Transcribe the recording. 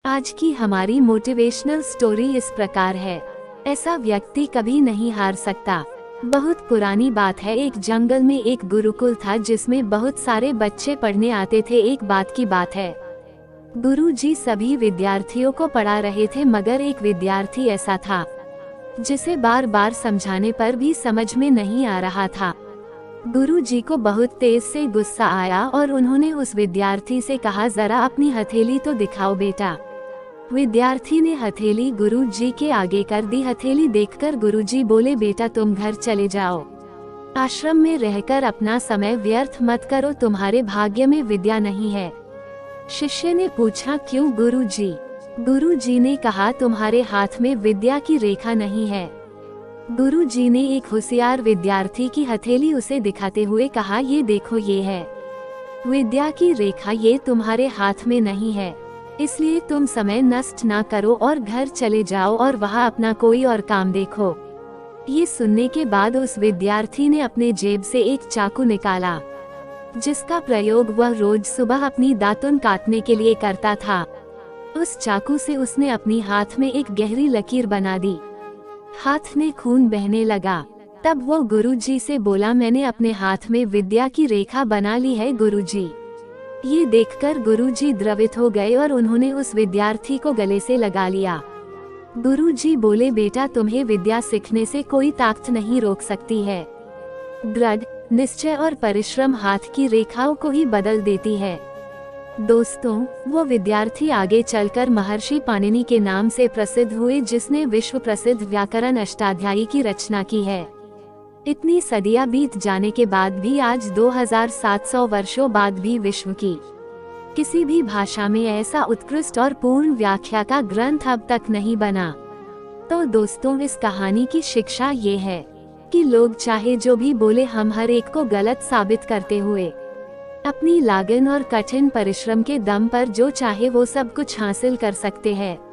आज की हमारी मोटिवेशनल स्टोरी इस प्रकार है। ऐसा व्यक्ति कभी नहीं हार सकता। बहुत पुरानी बात है, एक जंगल में एक गुरुकुल था जिसमें बहुत सारे बच्चे पढ़ने आते थे। एक बात की बात है, गुरुजी सभी विद्यार्थियों को पढ़ा रहे थे, मगर एक विद्यार्थी ऐसा था जिसे बार बार समझाने पर भी समझ में नहीं आ रहा था। गुरुजी को बहुत तेज से गुस्सा आया और उन्होंने उस विद्यार्थी से कहा, जरा अपनी हथेली तो दिखाओ बेटा। विद्यार्थी ने हथेली गुरुजी के आगे कर दी। हथेली देखकर गुरुजी बोले, बेटा तुम घर चले जाओ, आश्रम में रहकर अपना समय व्यर्थ मत करो, तुम्हारे भाग्य में विद्या नहीं है। शिष्य ने पूछा, क्यों गुरुजी? गुरुजी ने कहा, तुम्हारे हाथ में विद्या की रेखा नहीं है। गुरुजी ने एक होशियार विद्यार्थी की हथेली उसे दिखाते हुए कहा, ये देखो, ये है विद्या की रेखा, ये तुम्हारे हाथ में नहीं है, इसलिए तुम समय नष्ट ना करो और घर चले जाओ और वहाँ अपना कोई और काम देखो। ये सुनने के बाद उस विद्यार्थी ने अपने जेब से एक चाकू निकाला, जिसका प्रयोग वह रोज सुबह अपनी दातुन काटने के लिए करता था। उस चाकू से उसने अपनी हाथ में एक गहरी लकीर बना दी। हाथ में खून बहने लगा। तब वो गुरुजी से बोला, मैंने अपने हाथ में विद्या की रेखा बना ली है गुरुजी। ये देखकर गुरुजी द्रवित हो गए और उन्होंने उस विद्यार्थी को गले से लगा लिया। गुरुजी बोले, बेटा तुम्हें विद्या सीखने से कोई ताकत नहीं रोक सकती है। दृढ़ निश्चय और परिश्रम हाथ की रेखाओं को ही बदल देती है। दोस्तों, वो विद्यार्थी आगे चलकर महर्षि पाणिनि के नाम से प्रसिद्ध हुए, जिसने विश्व प्रसिद्ध व्याकरण अष्टाध्यायी की रचना की है। इतनी सदियां बीत जाने के बाद भी आज 2700 वर्षों बाद भी विश्व की किसी भी भाषा में ऐसा उत्कृष्ट और पूर्ण व्याख्या का ग्रंथ अब तक नहीं बना। तो दोस्तों, इस कहानी की शिक्षा ये है कि लोग चाहे जो भी बोले, हम हर एक को गलत साबित करते हुए अपनी लगन और कठिन परिश्रम के दम पर जो चाहे वो सब कुछ हासिल कर सकते हैं।